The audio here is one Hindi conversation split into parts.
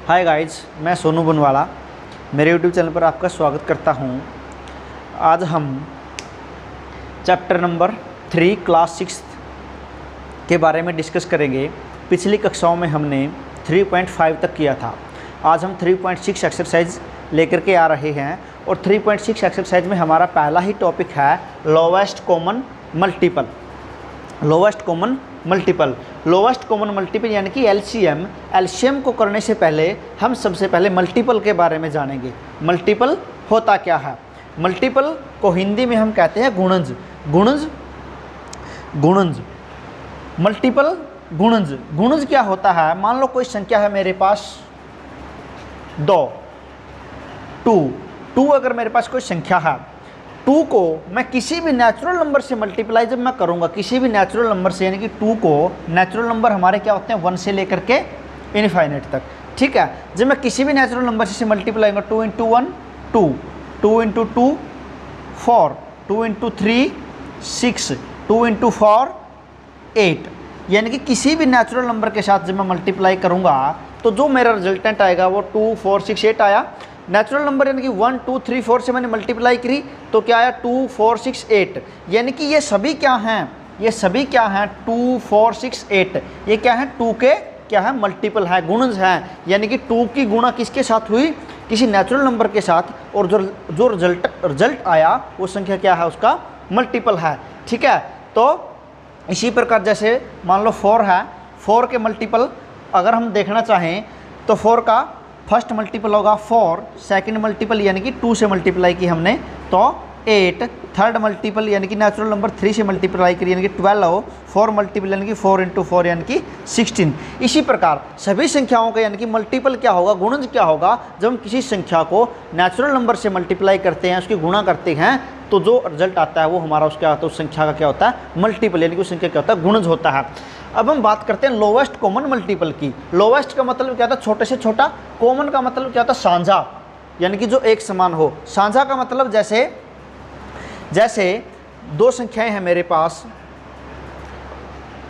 हाय गाइज, मैं सोनू बनवाला मेरे यूट्यूब चैनल पर आपका स्वागत करता हूं। आज हम चैप्टर नंबर 3 क्लास 6 के बारे में डिस्कस करेंगे। पिछली कक्षाओं में हमने 3.5 तक किया था। आज हम 3.6 एक्सरसाइज लेकर के आ रहे हैं और 3.6 एक्सरसाइज में हमारा पहला ही टॉपिक है lowest common multiple. Lowest common multiple यानी कि एलसीएम। एलसीएम को करने से पहले हम सबसे पहले मल्टीपल के बारे में जानेंगे। मल्टीपल होता क्या है? मल्टीपल को हिंदी में हम कहते हैं गुणज। मल्टीपल गुणज क्या होता है? मान लो कोई संख्या है मेरे पास 2 अगर मेरे पास कोई संख्या है, 2 को मैं किसी भी नेचुरल नंबर से मल्टीप्लाई जब मैं करूंगा, किसी भी नेचुरल नंबर से, यानी कि 2 को, नेचुरल नंबर हमारे क्या होते हैं 1 से लेकर के इनफाइनाइट तक, ठीक है। जब मैं किसी भी नेचुरल नंबर से मल्टीप्लाई करूँगा, 2 × 1 2, 2 × 2 4, 2 × 3 6, 2 × 4 8, यानी कि किसी भी नेचुरल नंबर के साथ जब मैं मल्टीप्लाई करूँगा तो जो मेरा रिजल्टेंट आएगा वो 2 4 6 8 आया। नेचुरल नंबर यानी कि 1 2 3 4 से मैंने मल्टीप्लाई करी तो क्या आया 2 4 6 8, यानी कि ये सभी क्या हैं? 2 4 6 8 ये क्या है? 2 के क्या है? मल्टीपल है, गुणज हैं। यानी कि 2 की गुणा किसके साथ हुई? किसी नेचुरल नंबर के साथ, और जो रिजल्ट आया वो संख्या क्या है? उसका मल्टीपल है, ठीक है। तो इसी प्रकार जैसे मान लो 4 है, 4 के मल्टीपल अगर हम देखना चाहें तो 4 का फर्स्ट मल्टीपल होगा 4, सेकंड मल्टीपल यानी कि 2 से मल्टीप्लाई की हमने तो 8, थर्ड मल्टीपल यानी कि नेचुरल नंबर 3 से मल्टीप्लाई करी यानी कि 12, 4 मल्टीपल यानी कि 4 × 4 यानी कि 16। इसी प्रकार सभी संख्याओं का यानी कि मल्टीपल क्या होगा, गुणज क्या होगा? जब हम किसी संख्या को नेचुरल नंबर से मल्टीप्लाई करते हैं, उसकी गुणा करते हैं, तो जो रिजल्ट आता है वो हमारा उस क्या होता है, उस संख्या का क्या होता है? मल्टीपल, यानी कि उस संख्या क्या होता है? गुणज होता है। अब हम बात करते हैं लोवेस्ट कॉमन मल्टीपल की। लोवेस्ट का मतलब क्या होता है? छोटे से छोटा। कॉमन का मतलब क्या होता है? साझा, यानी कि जो एक समान हो। साझा का मतलब जैसे दो संख्याएं हैं मेरे पास,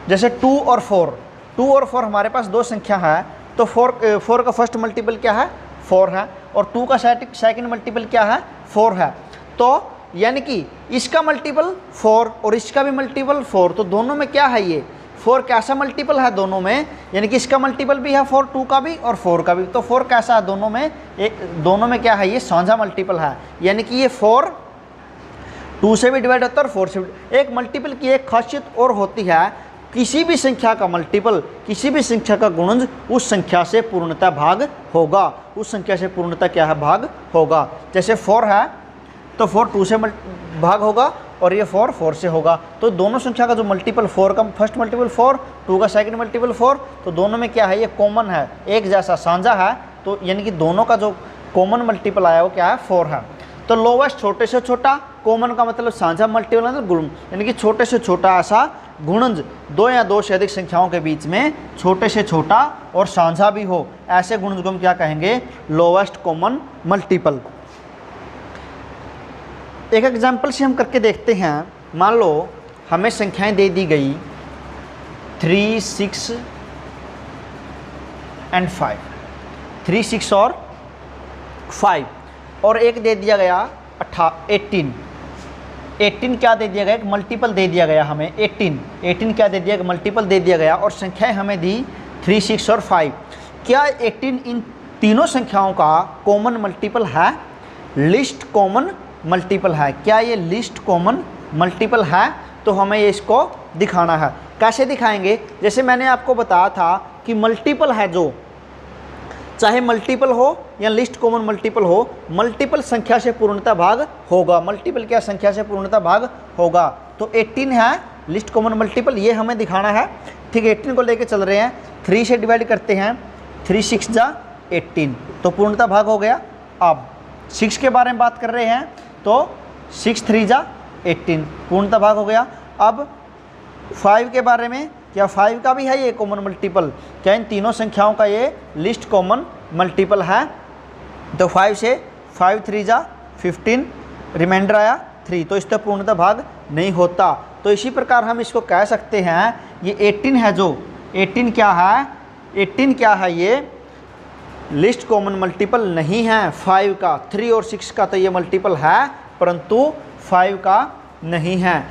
जैसे 2 और 4 हमारे पास दो संख्या है, तो 4 का फर्स्ट मल्टीपल क्या है? 4 है, और 2 का सेकंड मल्टीपल क्या है? 4 है। तो यानी कि इसका मल्टीपल 4 और इसका भी मल्टीपल 4, तो दोनों में क्या है? ये 4 कैसा मल्टीपल है दोनों में? यानी कि इसका मल्टीपल भी है 4, 2 का भी और 4 का भी। तो 4 कैसा है दोनों में? दोनों में क्या है? ये साझा मल्टीपल है, यानी कि ये 4 2 से भी डिवाइड होता है और 4 से भी। एक मल्टीपल की एक खासियत और होती है, किसी भी संख्या का मल्टीपल, किसी भी संख्या का गुणज उस संख्या से पूर्णतः भाग होगा। उस संख्या से पूर्णतः क्या है? भाग होगा। जैसे 4 है तो 4 2 से भाग होगा और ये 4 से होगा। तो दोनों संख्या का जो मल्टीपल 4 का फर्स्ट मल्टीपल 4, 2 का सेकंड मल्टीपल 4, तो दोनों में क्या है? ये कॉमन है, एक जैसा साझा है। तो यानी कि दोनों का जो कॉमन मल्टीपल आया वो क्या है? 4 है। तो लोवेस्ट छोटे से छोटा, कॉमन का मतलब साझा मल्टीपल मतलब गुण, यानी कि छोटे से छोटा ऐसा गुणज, 2 या 2 से अधिक संख्याओं के बीच में छोटे से छोटा और साझा भी हो, ऐसे गुणज को हम क्या कहेंगे? Lowest common multiple. एक एग्जाम्पल से हम करके देखते हैं। मान लो हमें संख्याएं दे दी गई 3 6 और 5, 3 6 और 5, और एक दे दिया गया 18 क्या दे दिया गया? एक मल्टीपल दे दिया गया हमें 18 क्या दे दिया? एक मल्टीपल दे दिया गया, और संख्याएं हमें दी 3 6 और 5। क्या 18 इन तीनों संख्याओं का कॉमन मल्टीपल है? लिस्ट कॉमन मल्टीपल है। क्या ये लिस्ट कॉमन मल्टीपल है? तो हमें ये इसको दिखाना है। कैसे दिखाएंगे? जैसे मैंने आपको बताया था कि मल्टीपल है, जो चाहे मल्टीपल हो या लिस्ट कॉमन मल्टीपल हो, मल्टीपल संख्या से पूर्णतः भाग होगा। मल्टीपल क्या संख्या से पूर्णतः भाग होगा? तो 18 है लिस्ट कॉमन मल्टीपल, ये हमें दिखाना है, ठीक है। 18 को लेके चल रहे हैं, 3 से डिवाइड करते हैं, 3 6 जा 18, तो पूर्णतः भाग हो गया। अब 6 के बारे में बात कर रहे हैं, तो 6 3 जा 18, पूर्णतः भाग हो गया। अब 5 के बारे में, क्या 5 का भी है ये कॉमन मल्टीपल? क्या इन तीनों संख्याओं का ये लिस्ट कॉमन मल्टीपल है? तो 5 से 5 3 जा 15, रिमाइंडर आया 3, तो इससे पूर्णतः भाग नहीं होता। तो इसी प्रकार हम इसको कह सकते हैं, ये 18 है, जो 18 क्या है? 18 क्या है? ये लिस्ट कॉमन मल्टीपल नहीं है 5 का। 3 और 6 का तो ये मल्टीपल है परंतु 5 का नहीं है।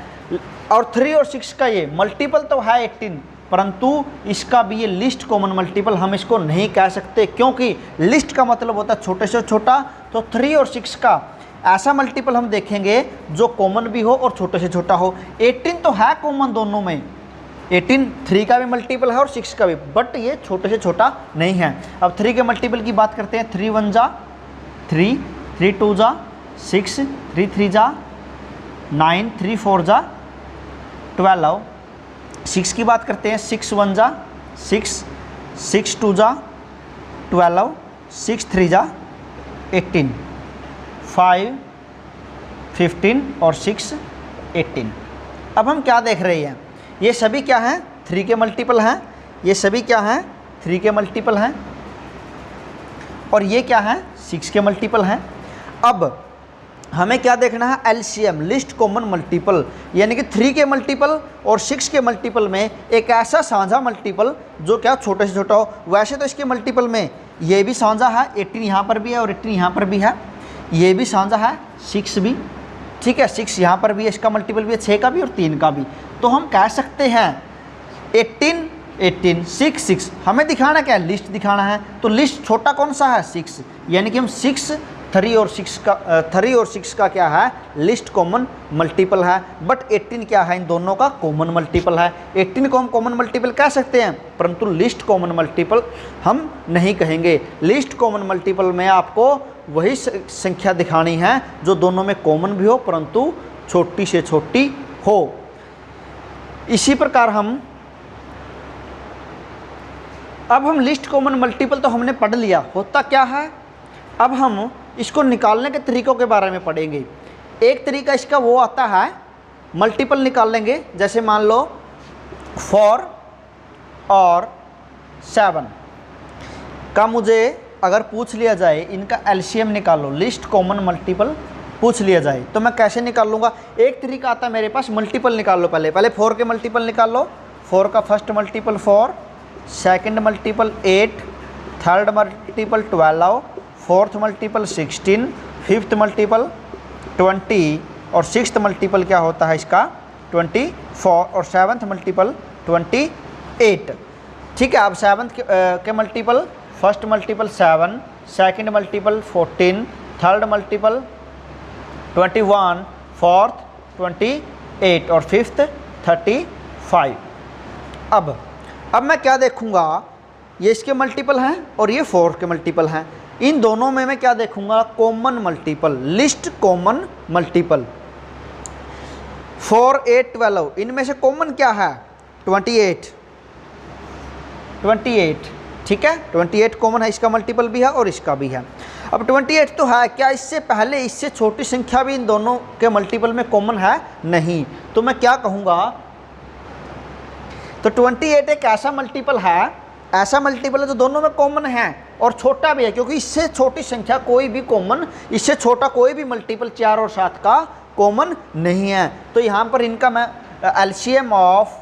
और 3 और 6 का ये मल्टीपल तो है 18 परंतु इसका भी ये लिस्ट कॉमन मल्टीपल हम इसको नहीं कह सकते, क्योंकि लिस्ट का मतलब होता है छोटे से छोटा। तो 3 और 6 का ऐसा मल्टीपल हम देखेंगे जो कॉमन भी हो और छोटे से छोटा हो। 18 तो है कॉमन दोनों में, 18 3 का भी मल्टीपल है और 6 का भी, बट ये छोटे से छोटा नहीं है। अब 3 के मल्टीपल की बात करते हैं। 3 1 जा 3, 3 2 जा 6, 3 3 जा 9, 3 4 जा 12। 6 की बात करते हैं। 6 1 जा 6, 6 2 जा 12, 6 3 जा 18, 5 15 और 6 18। अब हम क्या देख रहे हैं, ये सभी क्या हैं 3 के मल्टीपल हैं, ये सभी क्या हैं 3 के मल्टीपल हैं और ये क्या हैं 6 के मल्टीपल हैं। अब हमें क्या देखना है एलसीएम, लिस्ट कॉमन मल्टीपल, यानी कि 3 के मल्टीपल और 6 के मल्टीपल में एक ऐसा साझा मल्टीपल जो क्या छोटे से छोटा हो। वैसे तो इसके मल्टीपल में ये भी साझा है, 18 यहाँ पर भी है और 18 यहाँ पर भी है, ये भी साझा है 6 भी, ठीक है 6 यहाँ पर भी है, इसका मल्टीपल भी है 6 का भी और 3 का भी। तो हम कह सकते हैं 18 18 6 6। हमें दिखाना क्या है, लिस्ट दिखाना है। तो लिस्ट छोटा कौन सा है 6, यानी कि हम 6 3 और 6 का क्या है लिस्ट कॉमन मल्टीपल है। बट 18 क्या है इन दोनों का कॉमन मल्टीपल है। 18 को हम कॉमन मल्टीपल कह सकते हैं परंतु लिस्ट कॉमन मल्टीपल हम नहीं कहेंगे। लिस्ट कॉमन मल्टीपल में आपको वही संख्या दिखानी है जो दोनों में कॉमन भी हो परंतु छोटी से छोटी हो। इसी प्रकार अब हम लिस्ट कॉमन मल्टीपल तो हमने पढ़ लिया, होता क्या है अब हम इसको निकालने के तरीकों के बारे में पढ़ेंगे। एक तरीका इसका वो आता है मल्टीपल निकाल लेंगे, जैसे मान लो 4 और 7 का मुझे अगर पूछ लिया जाए इनका एलसीएम निकालो, लिस्ट कॉमन मल्टीपल पूछ लिया जाए तो मैं कैसे निकाल लूँगा। एक तरीका आता है मेरे पास, मल्टीपल निकाल लो। पहले 4 के मल्टीपल निकाल लो। 4 का first multiple 4, second multiple 8, third multiple 12, fourth multiple 16, fifth multiple 20 और सिक्स्थ मल्टीपल क्या होता है इसका 24 और सेवन्थ मल्टीपल 28। ठीक है। अब सेवन्थ के multiple, first multiple 7, second multiple 14, third multiple 21, fourth 28 और फिफ्थ 35। अब मैं क्या देखूंगा, ये इसके मल्टीपल हैं और ये 4 के मल्टीपल हैं। इन दोनों में मैं क्या देखूंगा common multiple, list common multiple. 4 8 12 इनमें से कॉमन क्या है 28। ठीक है 28 कॉमन है, इसका मल्टीपल भी है और इसका भी है। अब 28 तो है, क्या इससे पहले इससे छोटी संख्या भी इन दोनों के मल्टीपल में कॉमन है? नहीं। तो मैं क्या कहूँगा, तो 28 एक ऐसा मल्टीपल है जो दोनों में कॉमन है और छोटा भी है, क्योंकि इससे छोटी संख्या कोई भी कॉमन, इससे छोटा कोई भी मल्टीपल 4 और 7 का कॉमन नहीं है। तो यहाँ पर इनका मैं एलसीएम ऑफ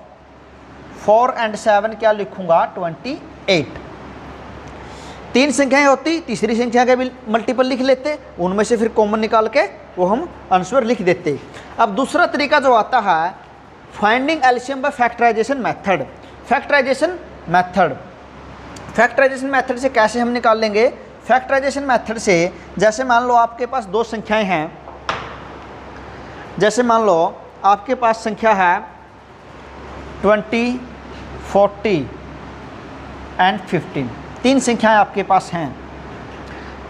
4 और 7 क्या लिखूँगा 28। 3 संख्याएं होती, तीसरी संख्या के भी मल्टीपल लिख लेते, उनमें से फिर कॉमन निकाल के वो हम आंसर लिख देते। अब दूसरा तरीका जो आता है finding LCM by factorisation method. Factorisation method से कैसे हम निकाल लेंगे? फैक्टराइजेशन मेथड से जैसे मान लो आपके पास 2 संख्याएं हैं, जैसे मान लो आपके पास संख्या है 20, 40 एंड 15। 3 संख्याएं आपके पास हैं।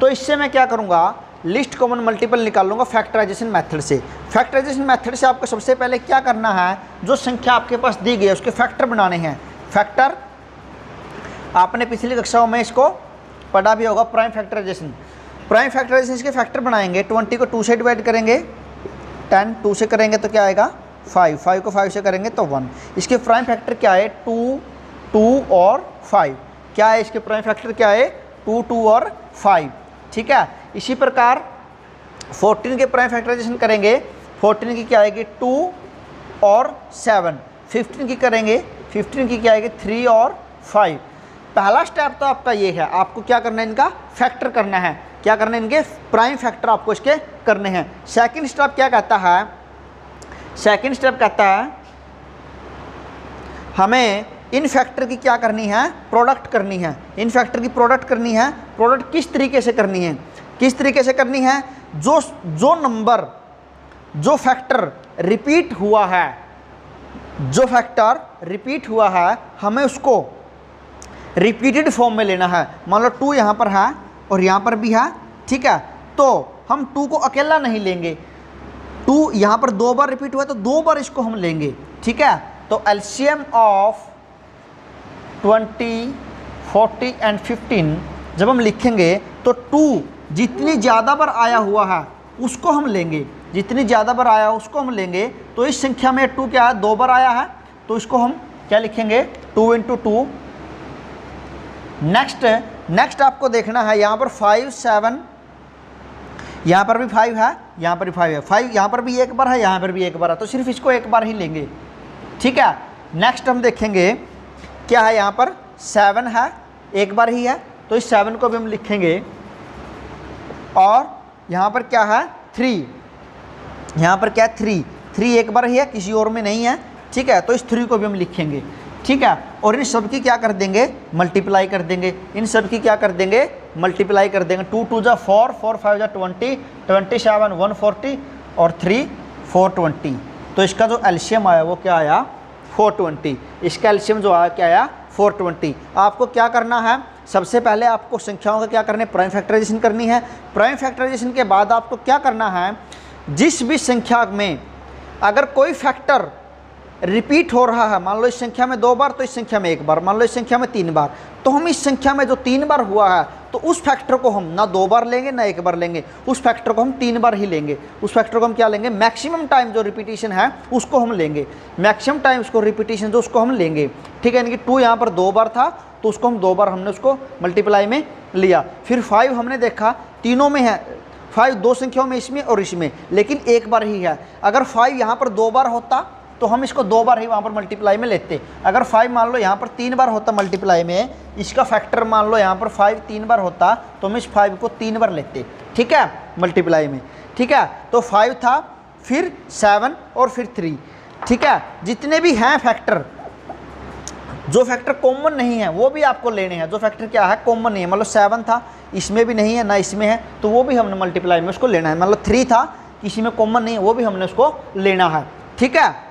तो इससे मैं क्या करूँगा, लिस्ट कॉमन मल्टीपल निकाल लूँगा फैक्टराइजेशन मेथड से। फैक्टराइजेशन मेथड से आपको सबसे पहले क्या करना है, जो संख्या आपके पास दी गई है उसके फैक्टर बनाने हैं। फैक्टर आपने पिछली कक्षाओं में इसको पढ़ा भी होगा, प्राइम फैक्टराइजेशन। प्राइम फैक्टराइजेशन इसके फैक्टर बनाएंगे। 20 को 2 से डिवाइड करेंगे, 10 2 से करेंगे तो क्या आएगा 5, 5 को 5 से करेंगे तो 1। इसके प्राइम फैक्टर क्या है 2, 2 और 5। क्या है इसके प्राइम फैक्टर क्या है 2, 2 और 5। ठीक है। इसी प्रकार 14 के प्राइम फैक्टराइजेशन करेंगे, 14 की क्या आएगी 2 और 7। 15 की करेंगे, 15 की क्या आएगी 3 और 5। पहला स्टेप तो आपका ये है, आपको क्या करना है, इनका फैक्टर करना है। क्या करना है, इनके प्राइम फैक्टर आपको इसके करने हैं। सेकंड स्टेप क्या कहता है, सेकंड स्टेप कहता है हमें इन फैक्टर की क्या करनी है, प्रोडक्ट करनी है। इन फैक्टर की प्रोडक्ट करनी है। प्रोडक्ट किस तरीके से करनी है, किस तरीके से करनी है, जो नंबर, जो फैक्टर रिपीट हुआ है, जो फैक्टर रिपीट हुआ है, हमें उसको रिपीटेड फॉर्म में लेना है। मान लो 2 यहाँ पर है और यहाँ पर भी है, ठीक है, तो हम 2 को अकेला नहीं लेंगे। 2 यहाँ पर 2 बार रिपीट हुआ है तो 2 बार इसको हम लेंगे, ठीक है। तो एलसीएम ऑफ 20, 40 एंड 15 जब हम लिखेंगे तो 2 जितनी ज़्यादा बार आया हुआ है उसको हम लेंगे, जितनी ज़्यादा बार आया उसको हम लेंगे। तो इस संख्या में 2 क्या है, 2 बार आया है, तो इसको हम क्या लिखेंगे, 2 × 2। नेक्स्ट आपको देखना है यहाँ पर 5, 7, यहाँ पर भी 5 है, यहाँ पर भी 5 है, 5 यहाँ पर भी एक बार है, यहाँ पर भी एक बार है, तो सिर्फ इसको एक बार ही लेंगे, ठीक है। नेक्स्ट हम देखेंगे क्या है, यहाँ पर 7 है, एक बार ही है, तो इस 7 को भी हम लिखेंगे। और यहाँ पर क्या है, 3, यहाँ पर क्या है, 3 एक बार ही है, किसी और में नहीं है, ठीक है, तो इस 3 को भी हम लिखेंगे, ठीक है। और इन सब की क्या कर देंगे, मल्टीप्लाई कर देंगे। इन सब की क्या कर देंगे, मल्टीप्लाई कर देंगे। 2 × 2 = 4, 4 × 5 = 20, 27 140 और 3 420। तो इसका जो एलसीएम आया वो क्या आया, 420। इसका एलसीएम जो आया क्या आया, 420। आपको क्या करना है, सबसे पहले आपको संख्याओं का क्या करना है, प्राइम फैक्टराइजेशन करनी है। प्राइम फैक्टराइजेशन के बाद आपको क्या करना है, जिस भी संख्या में अगर कोई फैक्टर रिपीट हो रहा है, मान लो इस संख्या में 2 बार, तो इस संख्या में 1 बार, मान लो इस संख्या में 3 बार, तो हम इस संख्या में जो 3 बार हुआ है तो उस फैक्टर को हम ना 2 बार लेंगे ना 1 बार लेंगे, उस फैक्टर को हम 3 बार ही लेंगे। उस फैक्टर को हम क्या लेंगे, मैक्सिमम टाइम जो रिपीटिशन है उसको हम लेंगे, मैक्सिमम टाइम उसको रिपीटिशन जो उसको हम लेंगे, ठीक है। यानी कि 2 यहाँ पर 2 बार था तो उसको हम 2 बार हमने उसको मल्टीप्लाई में लिया। फिर 5 हमने देखा तीनों में है, 5 2 संख्याओं में, इसमें और इसमें, लेकिन 1 बार ही है। अगर 5 यहाँ पर 2 बार होता तो हम इसको 2 बार ही वहाँ पर मल्टीप्लाई में लेते। अगर 5 मान लो यहाँ पर 3 बार होता मल्टीप्लाई में, इसका फैक्टर मान लो यहाँ पर 5 3 बार होता तो हम इस 5 को 3 बार लेते, ठीक है, मल्टीप्लाई में, ठीक है। तो 5 था, फिर 7 और फिर 3, ठीक है। जितने भी हैं फैक्टर, जो फैक्टर कॉमन नहीं है वो भी आपको लेने हैं। जो फैक्टर क्या है, कॉमन नहीं है, मतलब 7 था, इसमें भी नहीं है ना इसमें है, तो वो भी हमने मल्टीप्लाई में उसको लेना है। मतलब 3 था, किसी में कॉमन नहीं है, वो भी हमने उसको लेना है, ठीक है।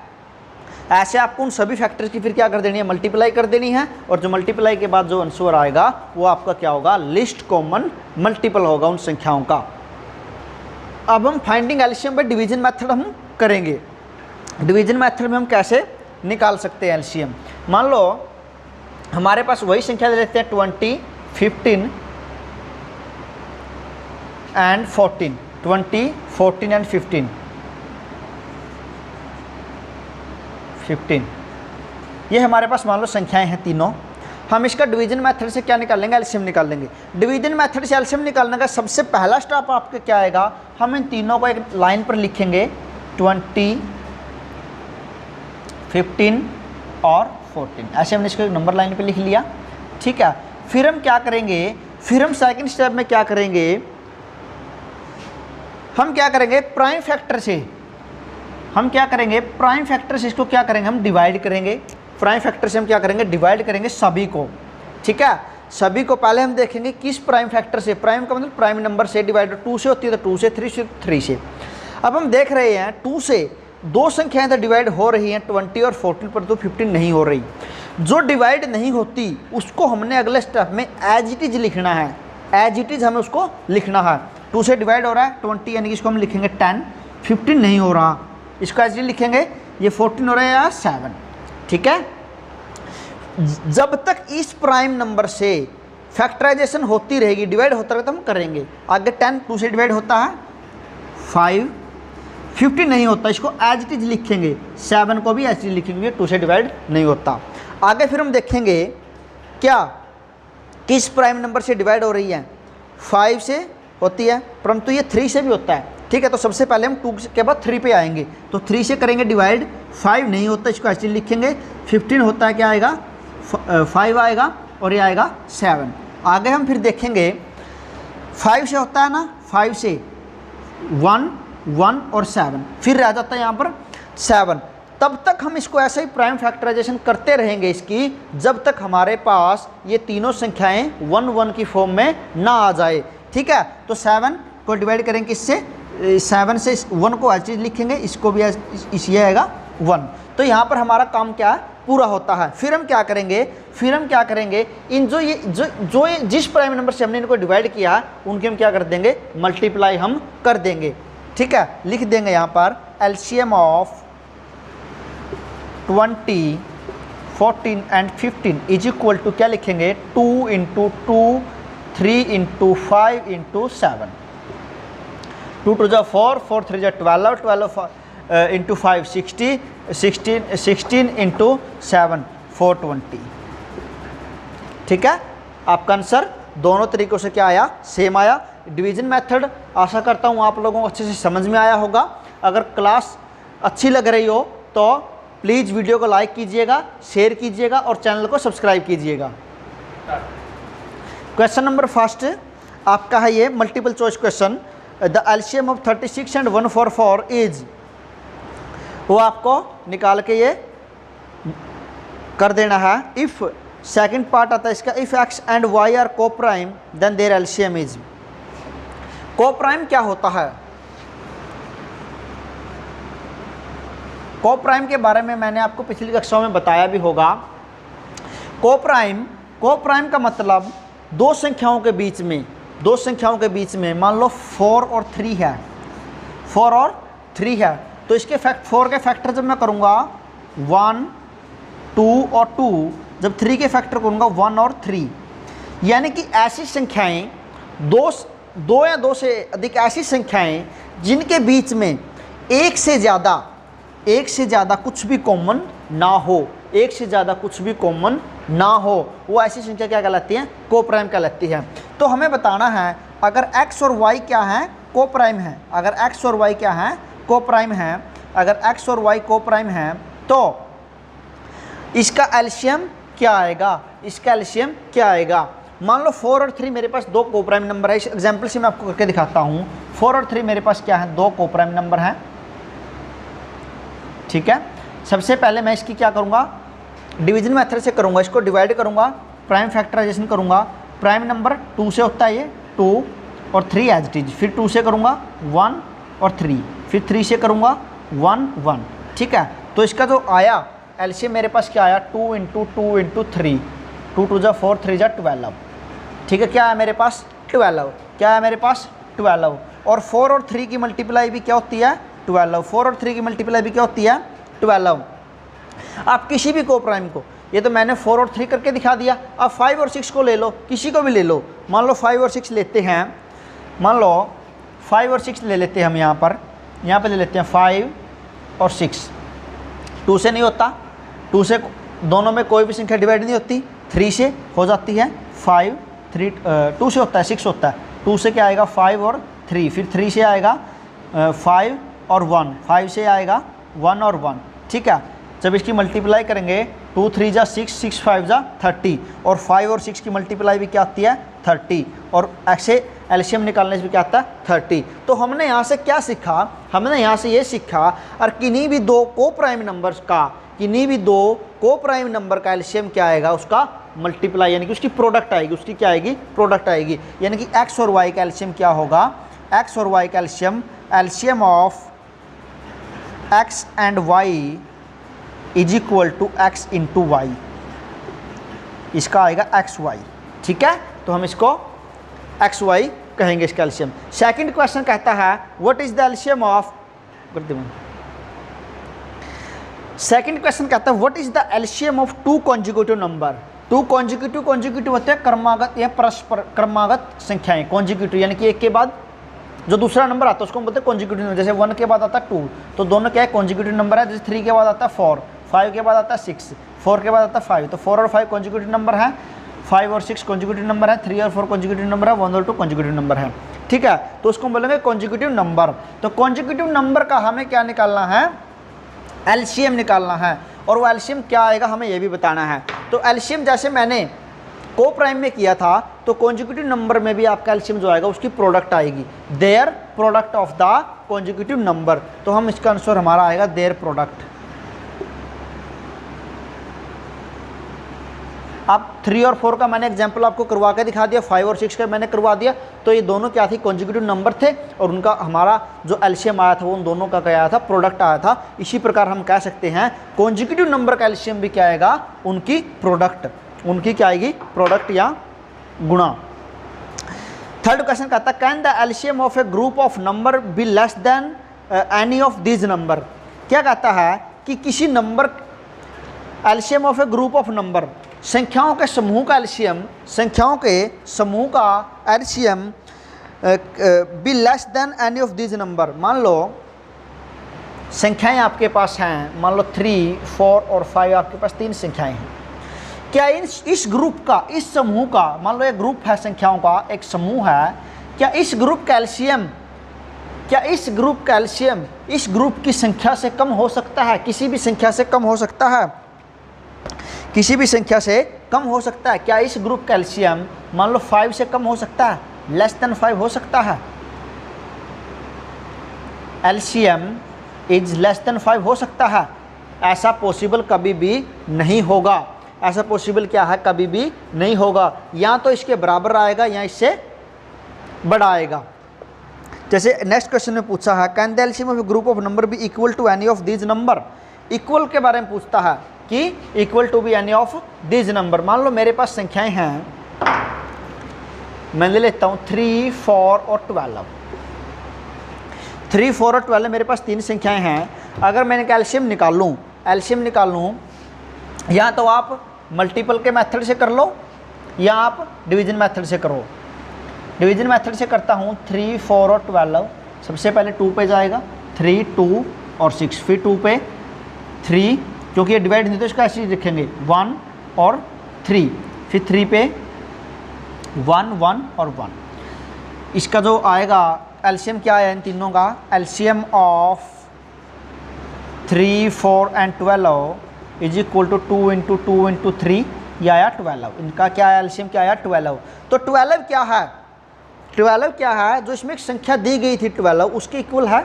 ऐसे आपको उन सभी फैक्टर्स की फिर क्या कर देनी है, मल्टीप्लाई कर देनी है। और जो मल्टीप्लाई के बाद जो आंसर आएगा वो आपका क्या होगा, लिस्ट कॉमन मल्टीपल होगा उन संख्याओं का। अब हम finding LCM by division method हम करेंगे। डिवीजन मेथड में हम कैसे निकाल सकते हैं एलसीएम। मान लो हमारे पास वही संख्या ले लेते हैं 20, 15 एंड 14, 20, 14 एंड 15, ये हमारे पास मान लो संख्याएं हैं तीनों। हम इसका डिवीजन मेथड से क्या निकाल लेंगे, एलसीएम निकाल लेंगे। डिवीजन मेथड से एलसीएम निकालने का सबसे पहला स्टेप आपके क्या आएगा, हम इन तीनों को एक लाइन पर लिखेंगे, 20, 15 और 14, ऐसे हमने इसको एक नंबर लाइन पे लिख लिया, ठीक है। फिर हम क्या करेंगे, फिर हम सेकंड स्टेप में क्या करेंगे, हम क्या करेंगे, प्राइम फैक्टर से हम क्या करेंगे, प्राइम फैक्टर से इसको क्या करेंगे, हम डिवाइड करेंगे। प्राइम फैक्टर से हम क्या करेंगे, डिवाइड करेंगे सभी को, ठीक है। सभी को पहले हम देखेंगे किस प्राइम फैक्टर से, प्राइम का मतलब प्राइम नंबर से, डिवाइड 2 से होती है तो 2 से, 3 से 3 से। अब हम देख रहे हैं 2 से 2 संख्याएं तो डिवाइड हो रही हैं, 20 और 14, पर तो 15 नहीं हो रही। जो डिवाइड नहीं होती उसको हमने अगले स्टेप में एज इट इज लिखना है, एज इट इज हमें उसको लिखना है। 2 से डिवाइड हो रहा है 20, यानी कि इसको हम लिखेंगे 10, 15 नहीं हो रहा, इसको एज इट लिखेंगे। ये 14 हो रहा है या 7, ठीक है। जब तक इस प्राइम नंबर से फैक्टराइजेशन होती रहेगी, डिवाइड होता रहेगा, तो हम करेंगे। आगे 10 2 से डिवाइड होता है 5, 15 नहीं होता, इसको एज इट इज लिखेंगे। 7 को भी एज इट इज लिखेंगे, 2 से डिवाइड नहीं होता। आगे फिर हम देखेंगे क्या किस प्राइम नंबर से डिवाइड हो रही है, 5 से होती है, परंतु ये 3 से भी होता है, ठीक है। तो सबसे पहले हम 2 के बाद 3 पे आएंगे, तो 3 से करेंगे डिवाइड, 5 नहीं होता, इसको ऐसे लिखेंगे। 15 होता है, क्या आएगा, 5 आएगा, और ये आएगा 7। आगे हम फिर देखेंगे 5 से होता है ना, 5 से 1 1 और 7, फिर रह जाता है यहाँ पर 7। तब तक हम इसको ऐसे ही प्राइम फैक्टराइजेशन करते रहेंगे इसकी, जब तक हमारे पास ये तीनों संख्याएं 1 1 की फॉर्म में ना आ जाए। ठीक है, तो 7 को डिवाइड करेंगे किससे, 7 से 1 को ऐसी लिखेंगे, इसको भी ये आएगा 1। तो यहाँ पर हमारा काम क्या है, पूरा होता है। फिर हम क्या करेंगे, इन जो ये जिस प्राइम नंबर से हमने इनको डिवाइड किया उनके हम क्या कर देंगे, मल्टीप्लाई हम कर देंगे। ठीक है, लिख देंगे यहाँ पर LCM of 20, 14 and 15 is equal to क्या लिखेंगे, 2 × 2, 3 × 5 × 7, 2 × 2 4, 4 × 3 12, 12 × 5 60, 16 × 7 420। ठीक है, आपका आंसर दोनों तरीक़ों से क्या आया, सेम आया। डिवीज़न मेथड आशा करता हूँ आप लोगों को अच्छे से समझ में आया होगा। अगर क्लास अच्छी लग रही हो तो प्लीज़ वीडियो को लाइक कीजिएगा, शेयर कीजिएगा और चैनल को सब्सक्राइब कीजिएगा। क्वेश्चन नंबर फर्स्ट आपका है ये multiple choice question. The LCM of 36 and 144 is, वो आपको निकाल के ये कर देना है। इफ़ सेकंड पार्ट आता है इसका, if X and Y are coprime then their LCM is. Coprime क्या होता है, को प्राइम के बारे में मैंने आपको पिछली कक्षाओं में बताया भी होगा। को प्राइम का मतलब दो संख्याओं के बीच में मान लो 4 और 3 है, 4 और 3 है, तो इसके 4 के फैक्टर जब मैं करूँगा 1 2 और 2, जब 3 के फैक्टर करूँगा 1 और 3, यानी कि ऐसी संख्याएं दो या दो से अधिक ऐसी संख्याएं जिनके बीच में एक से ज़्यादा कुछ भी कॉमन ना हो, वो ऐसी संख्या क्या कहलाती है, को प्राइम कहलाती है। तो हमें बताना है अगर x और y क्या है, को प्राइम है, अगर x और y क्या है, को प्राइम है, अगर x और y को प्राइम है तो इसका एलसीएम क्या आएगा, मान लो 4 और 3 मेरे पास दो को प्राइम नंबर है। इस एग्जाम्पल से मैं आपको करके दिखाता हूँ। 4 और 3 मेरे पास क्या है, दो को प्राइम नंबर हैं। ठीक है, सबसे पहले मैं इसकी क्या करूँगा, डिवीजन मेथड से करूँगा, इसको डिवाइड करूँगा, प्राइम फैक्टराइजेशन करूँगा। प्राइम नंबर 2 से होता है ये 2 और 3 एज इट इज, फिर 2 से करूँगा 1 और 3, फिर 3 से करूँगा 1 1। ठीक है, तो इसका जो आया एलसीएम मेरे पास क्या आया, 2 × 2 × 3, 2 2 4 3 12। ठीक है, क्या है मेरे पास 12, क्या है मेरे पास 12। और 4 और 3 की मल्टीप्लाई भी क्या होती है, 12। 4 और 3 की मल्टीप्लाई भी क्या होती है, 12। आप किसी भी को प्राइम को, ये तो मैंने 4 और 3 करके दिखा दिया, अब 5 और 6 को ले लो, किसी को भी ले लो। मान लो 5 और 6 लेते हैं, मान लो 5 और 6 ले लेते हैं हम यहाँ पर ले लेते हैं 5 और 6। 2 से नहीं होता, 2 से दोनों में कोई भी संख्या डिवाइड नहीं होती, 3 से हो जाती है 5 3 2 से होता है 6 होता है, 2 से क्या आएगा 5 और 3, फिर 3 से आएगा 5 और 1, 5 से आएगा 1 और 1। ठीक है, जब इसकी मल्टीप्लाई करेंगे 2 3 जा 6, 6 5 जा 30, और 5 और 6 की मल्टीप्लाई भी क्या आती है 30, और ऐसे एलसीएम निकालने से भी क्या आता है 30। तो हमने यहाँ से क्या सीखा, हमने यहाँ से ये सीखा और किन्हीं भी दो को प्राइम नंबर का एलसीएम क्या आएगा, उसका मल्टीप्लाई यानी कि उसकी प्रोडक्ट आएगी, उसकी क्या आएगी, प्रोडक्ट आएगी। यानी कि एक्स और वाई का एलसीएम क्या होगा, एक्स और वाई का LCM of x and y is equal to x into y, इसका आएगा एक्स वाई। ठीक है, तो हम इसको एक्स वाई कहेंगे इसका एलसीएम। सेकंड क्वेश्चन कहता है what is the LCM of, second question कहता है what is the LCM of two consecutive number. Two consecutive होते हैं क्रमागत या परस्पर क्रमागत संख्याएं, कॉन्जिक्यूटिव यानी कि एक के बाद जो दूसरा नंबर आता है उसको हम बोलते हैं कॉन्जिक्यूटिव नंबर। जैसे 1 के बाद आता है 2, तो दोनों क्या है कॉन्जिक्यूटिव नंबर है। जैसे 3 के बाद आता है 4, 5 के बाद आता है 6, 4 के बाद आता है 5, तो 4 और 5 कॉन्जिक्यूटिव नंबर है, 5 और 6 कॉन्जिक्यूटिव नंबर है, 3 और 4 कॉन्जिक्यूटिव नंबर है, 1 और 2 कॉन्जिक्यूटिव नंबर है। ठीक है, तो उसको हम बोलेंगे कॉन्जिक्यूटिव नंबर। तो कॉन्जिक्यूटिव नंबर का हमें क्या निकालना है, एलसीएम निकालना है, और वो एलसीएम क्या आएगा हमें ये भी बताना है। तो एलसीएम जैसे मैंने को प्राइम में किया था तो कॉन्जिक्यूटिव नंबर में भी आपका एलसीएम जो आएगा उसकी प्रोडक्ट आएगी, their product of the consecutive number. तो हम इसका आंसर हमारा आएगा देयर प्रोडक्ट। अब 3 और 4 का मैंने एग्जाम्पल आपको करवा के दिखा दिया, 5 और 6 का मैंने करवा दिया। तो ये दोनों क्या थी, कॉन्जिक्यूटिव नंबर थे और उनका हमारा जो एलसीएम आया था वो उन दोनों का क्या आया था, प्रोडक्ट आया था। इसी प्रकार हम कह सकते हैं कॉन्जिक्यूटिव नंबर का एलसीएम भी क्या आएगा, उनकी प्रोडक्ट, उनकी क्या आएगी, प्रोडक्ट या गुणा। थर्ड क्वेश्चन कहता है can the LCM of a group of number be less than any of this number. क्या कहता है कि किसी number LCM of a group of number, संख्याओं के समूह का एलसीएम, संख्याओं के समूह का LCM be less than any of this number. मान लो संख्याएं आपके पास हैं, मान लो 3, 4 और 5 आपके पास 3 संख्याएं हैं। क्या इस ग्रुप का, इस समूह का, मान लो एक ग्रुप है संख्याओं का, एक समूह है, क्या इस ग्रुप का एलसीएम, क्या इस ग्रुप का एलसीएम इस ग्रुप की संख्या से कम हो सकता है, किसी भी संख्या से कम हो सकता है, किसी भी संख्या से कम हो सकता है। क्या इस ग्रुप का एलसीएम मान लो 5 से कम हो सकता है, लेस देन 5 हो सकता है, एलसीएम इज लेस देन 5 हो सकता है? ऐसा पॉसिबल कभी भी नहीं होगा, ऐसा पॉसिबल क्या है, कभी भी नहीं होगा। या तो इसके बराबर आएगा या इससे बड़ा आएगा। जैसे नेक्स्ट क्वेश्चन में पूछा है can the LCM of a group of number be equal to any of this number. Equal के बारे में पूछता है कि equal to be any of this number. मान लो मेरे पास संख्याएं हैं, मैं ले लेता हूँ 3, 4 और 12। 3, 4 और 12 मेरे पास 3 संख्याएं हैं। अगर मैंने एलसीएम निकाल लूँ, या तो आप मल्टीपल के मेथड से कर लो या आप डिवीजन मेथड से करो। डिवीजन मेथड से करता हूँ 3, 4 और 12। सबसे पहले 2 पे जाएगा, 3, 2 और 6, फिर 2 पे 3, क्योंकि ये डिवाइड नहीं तो इसका ऐसे ही लिखेंगे 1 और 3, फिर 3 पे 1, 1 और 1। इसका जो आएगा एलसीएम क्या है इन तीनों का, LCM of 3, 4 and 12 is equal to 2 into 2 into 3, यह आया 12। इनका क्या है, एलसीएम क्या आया 12। तो 12 क्या है, 12 क्या है, जो इसमें एक संख्या दी गई थी 12 उसके इक्वल है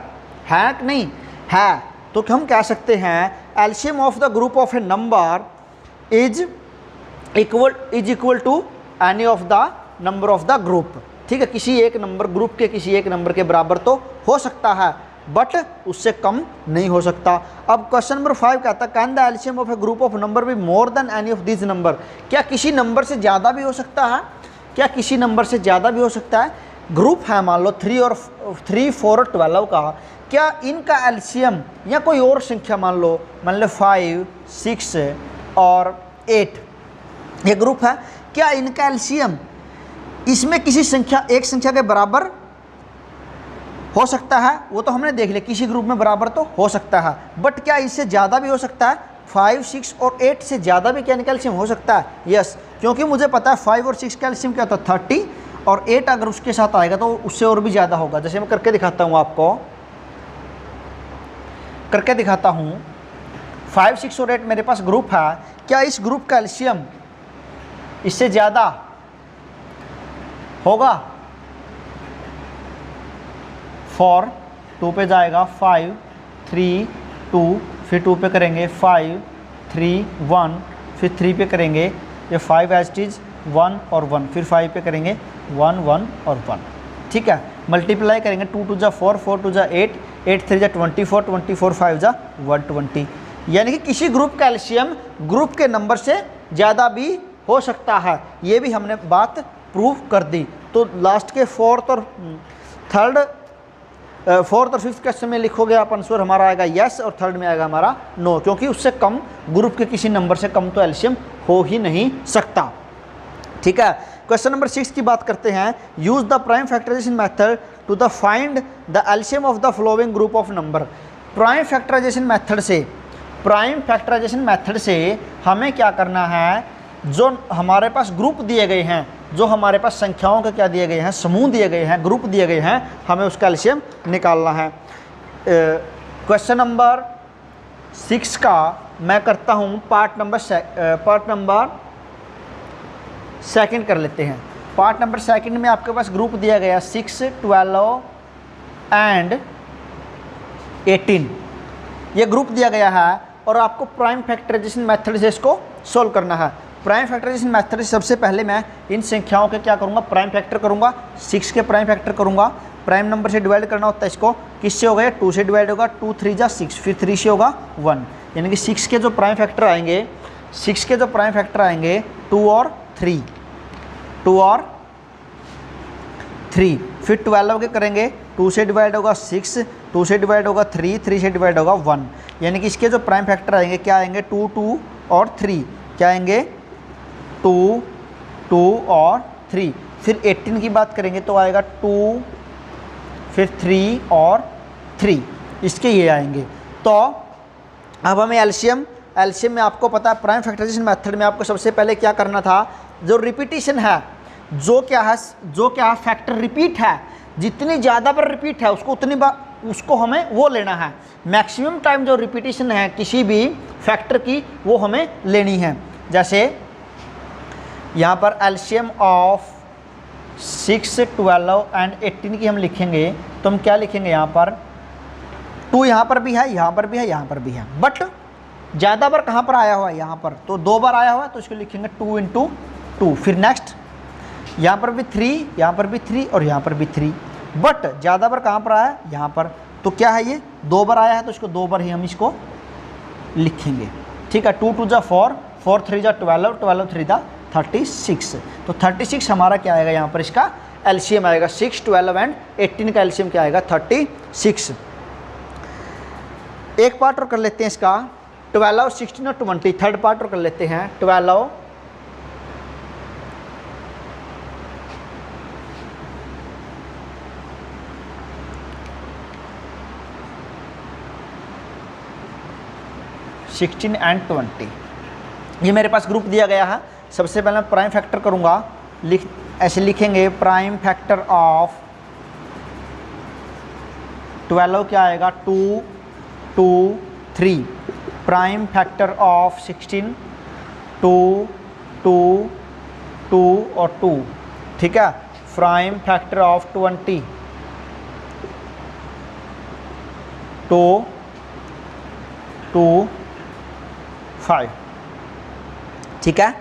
कि नहीं है। तो हम कह सकते हैं LCM of the group of a number is equal to any of the number of the group. ठीक है, किसी एक नंबर, ग्रुप के किसी एक नंबर के बराबर तो हो सकता है बट उससे कम नहीं हो सकता। अब क्वेश्चन नंबर 5 कहता है can the LCM of a group of number be more than any of this number. क्या किसी नंबर से ज़्यादा भी हो सकता है, क्या किसी नंबर से ज़्यादा भी हो सकता है। ग्रुप है मान लो 3, 4 और 12 का, क्या इनका एलसीएम या कोई और संख्या मान लो 5, 6 और 8, ये ग्रुप है, क्या इनका एलसीएम इसमें किसी संख्या, एक संख्या के बराबर हो सकता है। वो तो हमने देख लिया, किसी ग्रुप में बराबर तो हो सकता है, बट क्या इससे ज़्यादा भी हो सकता है। 5, 6 और 8 से ज़्यादा भी क्या इनका एलसीएम हो सकता है। यस, क्योंकि मुझे पता है 5 और 6 का एलसीएम क्या होता है 30, और 8 अगर उसके साथ आएगा तो उससे और भी ज़्यादा होगा। जैसे मैं करके दिखाता हूँ, आपको करके दिखाता हूँ। 5, 6 और 8 मेरे पास ग्रुप है, क्या इस ग्रुप का एलसीएम इससे ज़्यादा होगा। 4, 2 पे जाएगा 5, 3, 2, फिर 2 पे करेंगे 5, 3, 1, फिर 3 पे करेंगे ये 5 एज इट इज 1 और 1, फिर 5 पे करेंगे 1, 1 और 1। ठीक है, मल्टीप्लाई करेंगे 2 2 जा 4, 4 2 जा 8, 8 3 जा 24, 24 5 जा 120। यानी कि किसी ग्रुप का एलसीएम ग्रुप के नंबर से ज़्यादा भी हो सकता है। ये भी हमने बात प्रूव कर दी। तो लास्ट के फोर्थ और फिफ्थ क्वेश्चन में लिखोगे आप आंसर, हमारा आएगा यस, और थर्ड में आएगा हमारा नो, क्योंकि उससे कम ग्रुप के किसी नंबर से कम तो एलसीएम हो ही नहीं सकता। ठीक है, क्वेश्चन नंबर 6 की बात करते हैं। Use the prime factorisation method to the find the LCM of the following group of number. Prime factorisation method से हमें क्या करना है, जो हमारे पास ग्रुप दिए गए हैं, जो हमारे पास संख्याओं के क्या दिए गए हैं, समूह दिए गए हैं, ग्रुप दिए गए हैं, हमें उसका एलसीएम निकालना है। क्वेश्चन नंबर 6 का मैं करता हूँ पार्ट नंबर सेकंड कर लेते हैं। पार्ट नंबर सेकंड में आपके पास ग्रुप दिया गया 6, 12 एंड 18, ये ग्रुप दिया गया है और आपको प्राइम फैक्टराइजेशन मेथड से इसको सोल्व करना है। प्राइम फैक्टराइजेशन मेथड से सबसे पहले मैं इन संख्याओं के क्या करूँगा, प्राइम फैक्टर करूँगा। 6 के प्राइम फैक्टर करूँगा। प्राइम नंबर से डिवाइड करना होता है इसको, किससे होगा, 2 से डिवाइड होगा, 2 3 जा 6, फिर 3 से होगा 1, यानी कि 6 के जो प्राइम फैक्टर आएंगे, 6 के जो प्राइम फैक्टर आएंगे 2 और 3, 2 और 3, फिर 12 के करेंगे, 2 से डिवाइड होगा 6, 2 से डिवाइड होगा 3, 3 से डिवाइड होगा 1, यानी कि इसके जो प्राइम फैक्टर आएंगे क्या आएंगे, 2 2 और 3, क्या आएंगे 2 2 और 3। फिर 18 की बात करेंगे तो आएगा 2, फिर 3 और 3, इसके ये आएंगे। तो अब हमें एलसीएम में आपको पता है प्राइम फैक्टराइजेशन मेथड में आपको सबसे पहले क्या करना था, जो रिपीटिशन है, जो क्या है फैक्टर रिपीट है, जितनी ज़्यादा बार रिपीट है उसको उतनी बार उसको हमें वो लेना है। मैक्सिमम टाइम जो रिपीटिशन है किसी भी फैक्टर की वो हमें लेनी है। जैसे यहाँ पर एलसीएम ऑफ 6, 12 एंड 18 की हम लिखेंगे तो हम क्या लिखेंगे, यहाँ पर 2 यहाँ पर भी है, यहाँ पर भी है, यहाँ पर भी है, बट ज़्यादा बार कहाँ पर आया हुआ है, यहाँ पर, तो 2 बार आया हुआ है तो इसको लिखेंगे 2 × 2। फिर नेक्स्ट यहाँ पर भी 3, यहाँ पर भी 3 और यहाँ पर भी 3, बट ज़्यादा बार कहाँ पर आया, यहाँ पर, तो क्या है ये 2 बार आया है तो इसको 2 बार ही हम इसको लिखेंगे। ठीक है, 2 2 जा 4, 4 3 जा 12, 12 3 जा 36, तो 36 हमारा क्या आएगा, यहाँ पर इसका एलसीएम आएगा। 6, 12 एंड 18 का एलसीएम क्या आएगा, 36। एक पार्ट और कर लेते हैं इसका, 12, 16 और 20, थर्ड पार्ट और कर लेते हैं। 12, 16 एंड 20, ये मेरे पास ग्रुप दिया गया है। सबसे पहले मैं प्राइम फैक्टर करूँगा, ऐसे लिखेंगे प्राइम फैक्टर ऑफ 12 क्या आएगा, 2 2 3, प्राइम फैक्टर ऑफ 16 2 2 2 और 2, ठीक है। प्राइम फैक्टर ऑफ 20 2 2 5, ठीक है।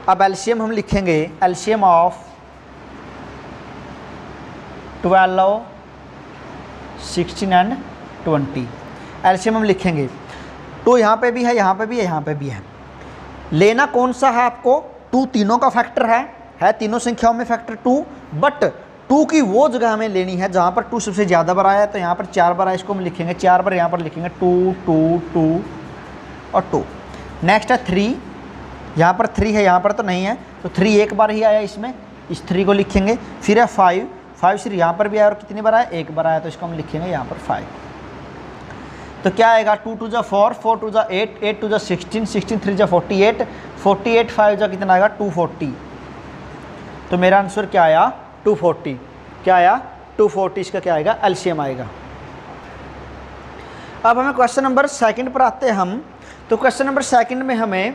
अब एलसीएम हम लिखेंगे, एलसीएम ऑफ 12, 16 एंड 20, एलसीएम हम लिखेंगे। तो यहाँ पे भी है, यहाँ पे भी है, यहाँ पे भी है। लेना कौन सा है आपको, 2 तीनों का फैक्टर है तीनों संख्याओं में फैक्टर 2, बट 2 की वो जगह हमें लेनी है जहाँ पर 2 सबसे ज़्यादा बार आया है। तो यहाँ पर 4 बार आया, इसको हम लिखेंगे 4 बार, यहाँ पर लिखेंगे 2 2 2 और 2। नेक्स्ट है 3, यहाँ पर 3 है, यहाँ पर तो नहीं है, तो 3 एक बार ही आया इसमें, इस 3 को लिखेंगे। फिर है 5, 5 सिर्फ यहाँ पर भी आया और कितनी बार आया, एक बार आया, तो इसको हम लिखेंगे यहाँ पर 5। तो क्या आएगा, 2 2 जा 4, 4 2 जा 8, 8 2 जा 16, 16 3 जा 48, 48 5 जा कितना आएगा 240। तो मेरा आंसर क्या आया 240, क्या आया 240, इसका क्या आएगा एलसीएम आएगा। अब हमें क्वेश्चन नंबर सेकंड पर आते हैं हम। तो क्वेश्चन नंबर सेकंड में हमें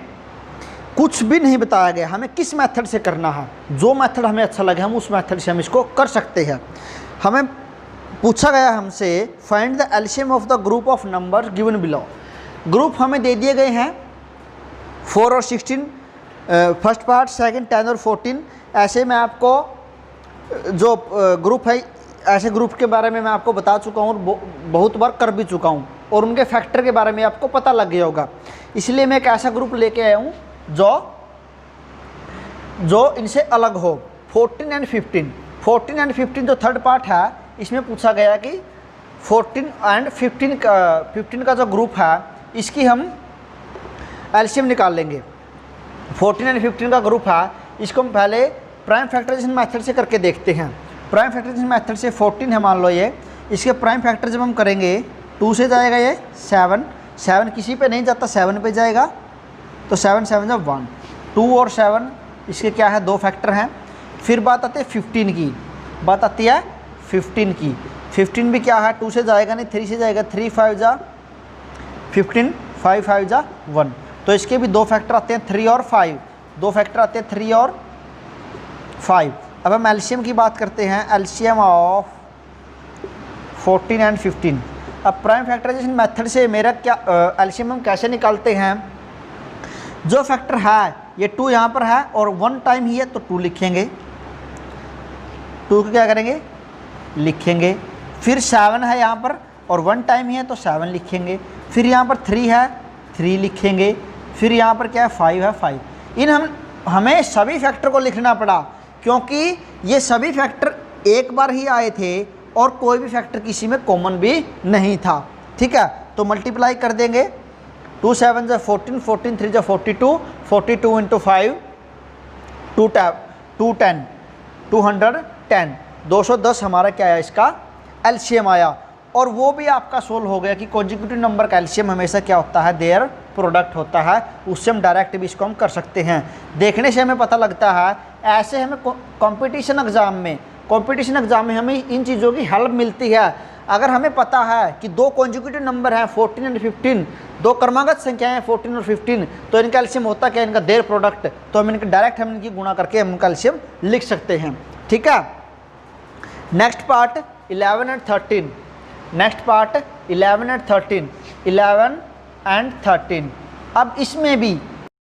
कुछ भी नहीं बताया गया, हमें किस मेथड से करना है, जो मेथड हमें अच्छा लगे हम उस मेथड से हम इसको कर सकते हैं। हमें पूछा गया हमसे find the LCM of the group of number given below. Group हमें दे दिए गए हैं 4 और 16, फर्स्ट पार्ट, सेकंड 10 और 14। ऐसे मैं आपको जो ग्रुप है, ऐसे ग्रुप के बारे में मैं आपको बता चुका हूँ और बहुत बार कर भी चुका हूँ, और उनके फैक्टर के बारे में आपको पता लग गया होगा। इसलिए मैं एक ऐसा ग्रुप लेके आया हूँ जो इनसे अलग हो। 14 एंड 15, 14 एंड 15 जो थर्ड पार्ट है, इसमें पूछा गया कि 14 एंड 15 का जो ग्रुप है इसकी हम एलसीएम निकाल लेंगे। 14 एंड 15 का ग्रुप है, इसको हम पहले प्राइम फैक्टराइजेशन मेथड से करके देखते हैं। प्राइम फैक्टराइजेशन मेथड से 14 है मान लो ये, इसके प्राइम फैक्टर जब हम करेंगे 2 से जाएगा ये 7, 7 किसी पे नहीं जाता, 7 पे जाएगा, तो 7 7 जब 1, 2 और 7 इसके क्या है 2 फैक्टर हैं। फिर बात आती है 15 की, बात आती है 15 की। 15 भी क्या है 2 से जाएगा नहीं, 3 से जाएगा, 3 5 जा 15, 5 5 जा 1, तो इसके भी 2 फैक्टर आते हैं 3 और 5, 2 फैक्टर आते हैं 3 और 5। अब हम एलसीएम की बात करते हैं, एलसीएम ऑफ 14 एंड 15। अब प्राइम फैक्टराइजेशन मेथड से मेरा क्या एलसीएम हम कैसे निकालते हैं, जो फैक्टर है ये 2 यहाँ पर है और 1 टाइम ही है तो 2 लिखेंगे, 2 को क्या करेंगे लिखेंगे। फिर 7 है यहाँ पर और 1 टाइम ही है तो 7 लिखेंगे। फिर यहाँ पर 3 है 3 लिखेंगे। फिर यहाँ पर क्या है 5 है 5। हमें सभी फैक्टर को लिखना पड़ा क्योंकि ये सभी फैक्टर एक बार ही आए थे और कोई भी फैक्टर किसी में कॉमन भी नहीं था। ठीक है, तो मल्टीप्लाई कर देंगे, 2 7 जा 14, 14 3 जा 42, 42 इंटू 5 210, 210, 210 हमारा क्या है इसका एलसीएम आया। और वो भी आपका सोल्व हो गया कि कॉन्जिक्यूटिव नंबर का एलसीएम हमेशा क्या होता है, देयर प्रोडक्ट होता है। उससे हम डायरेक्ट भी इसको हम कर सकते हैं। देखने से हमें पता लगता है, ऐसे हमें कंपटीशन एग्ज़ाम में हमें इन चीज़ों की हेल्प मिलती है। अगर हमें पता है कि 2 कॉन्जिक्यूटिव नंबर हैं 14 और 15, 2 क्रमागत संख्याएं हैं 14 और 15, तो इनका एलसीएम होता क्या है, इनका देयर प्रोडक्ट। तो हम इनका डायरेक्ट हम इनकी गुणा करके हम इनका एलसीएम लिख सकते हैं। ठीक है, next part 11 and 13। Next part 11 and 13, 11 and 13। अब इसमें भी